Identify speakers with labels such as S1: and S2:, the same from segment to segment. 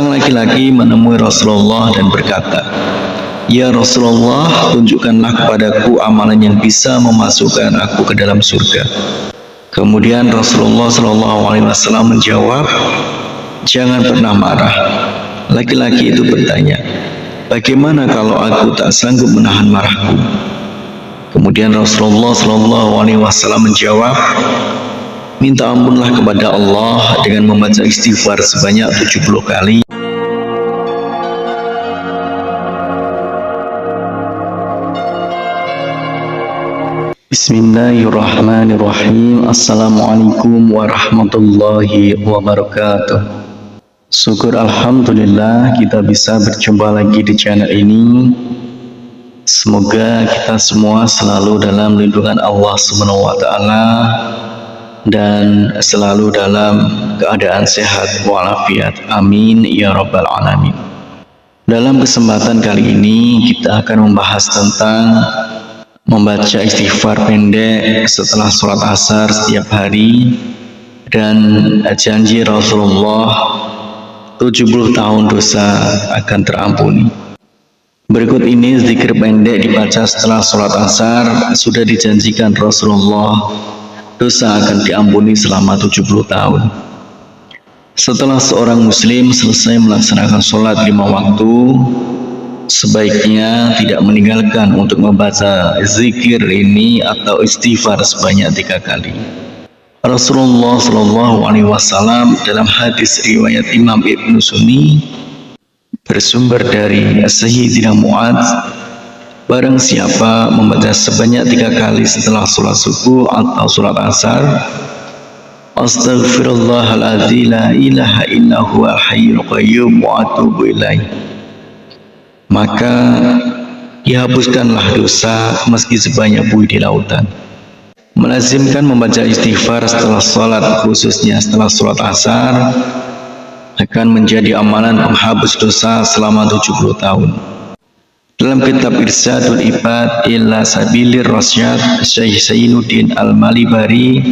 S1: Seorang laki-laki menemui Rasulullah dan berkata, "Ya Rasulullah, tunjukkanlah kepadaku amalan yang bisa memasukkan aku ke dalam surga." Kemudian Rasulullah SAW menjawab, "Jangan pernah marah." Laki-laki itu bertanya, "Bagaimana kalau aku tak sanggup menahan marahku?" Kemudian Rasulullah SAW menjawab, "Minta ampunlah kepada Allah dengan membaca istighfar sebanyak 70 kali." Bismillahirrahmanirrahim. Assalamualaikum warahmatullahi wabarakatuh. Syukur alhamdulillah kita bisa berjumpa lagi di channel ini. Semoga kita semua selalu dalam lindungan Allah Subhanahu wa taala dan selalu dalam keadaan sehat walafiat. Amin ya rabbal alamin. Dalam kesempatan kali ini kita akan membahas tentang membaca istighfar pendek setelah sholat asar setiap hari dan janji Rasulullah 70 tahun dosa akan terampuni. Berikut ini zikir pendek dibaca setelah sholat asar. Sudah dijanjikan Rasulullah dosa akan diampuni selama 70 tahun. Setelah seorang muslim selesai melaksanakan sholat 5 waktu, sebaiknya tidak meninggalkan untuk membaca zikir ini atau istighfar sebanyak 3 kali. Rasulullah SAW dalam hadis riwayat Imam Ibnu Sunni bersumber dari Sayyidina Mu'adz, barang siapa membaca sebanyak 3 kali setelah sholat subuh atau sholat asar, Astaghfirullahaladzim la ilaha illa huwal hayyul qayyum wa atubu ilaih, maka dihapuskanlah dosa meski sebanyak buih di lautan. Melazimkan membaca istighfar setelah sholat, khususnya setelah sholat asar, akan menjadi amalan penghapus dosa selama 70 tahun. Dalam kitab Irsyadul Ibad ila Sabilir Rasyad, Syekh Zainuddin Al-Malibari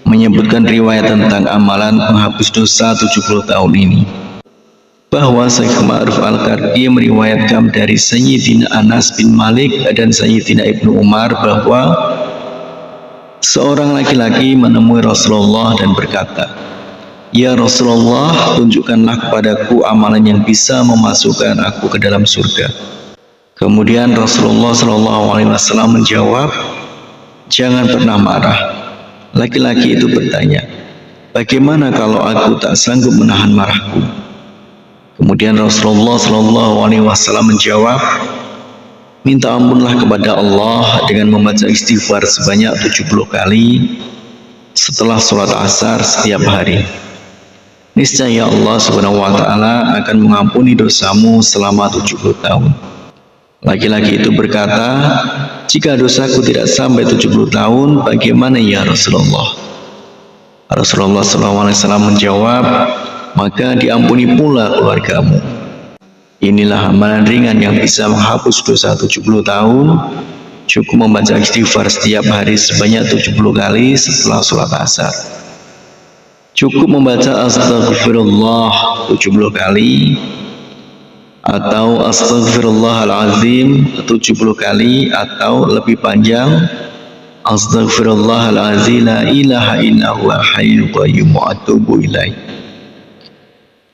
S1: menyebutkan riwayat tentang amalan penghapus dosa 70 tahun ini, bahwa Syekh Ma'ruf Al-Karki meriwayatkan dari Sayyidina Anas bin Malik dan Sayyidina Ibnu Umar bahwa seorang laki-laki menemui Rasulullah dan berkata, "Ya Rasulullah, tunjukkanlah kepadaku amalan yang bisa memasukkan aku ke dalam surga." Kemudian Rasulullah SAW menjawab, "Jangan pernah marah." Laki-laki itu bertanya, "Bagaimana kalau aku tak sanggup menahan marahku?" Kemudian Rasulullah SAW menjawab, "Minta ampunlah kepada Allah dengan membaca istighfar sebanyak 70 kali setelah sholat asar setiap hari. Niscaya Allah Subhanahu wa taala akan mengampuni dosamu selama 70 tahun. Laki-laki itu berkata, "Jika dosaku tidak sampai 70 tahun, bagaimana ya Rasulullah?" Rasulullah SAW menjawab, "Maka diampuni pula keluargamu." Inilah amalan ringan yang bisa menghapus dosa 70 tahun. Cukup membaca istighfar setiap hari sebanyak 70 kali setelah sholat asar. Cukup membaca Astaghfirullah 70 kali atau Astaghfirullahaladzim 70 kali, atau lebih panjang, Astaghfirullahaladzim la ilaha illa huwal hayyul qayyum wa atubu ilaih.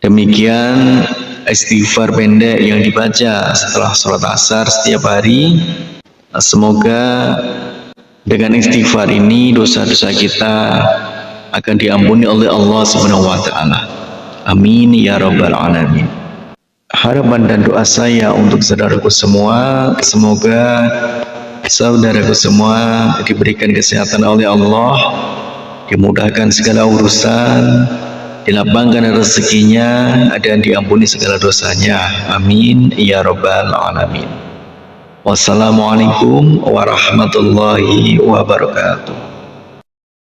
S1: Demikian istighfar pendek yang dibaca setelah sholat asar setiap hari. Semoga dengan istighfar ini dosa-dosa kita akan diampuni oleh Allah Subhanahu wa taala. Amin ya rabbal alamin. Harapan dan doa saya untuk saudaraku semua, semoga saudaraku semua diberikan kesehatan oleh Allah, dimudahkan segala urusan, dilapangkan rezekinya, dan diampuni segala dosanya. Amin ya rabbal alamin. Wassalamualaikum warahmatullahi wabarakatuh.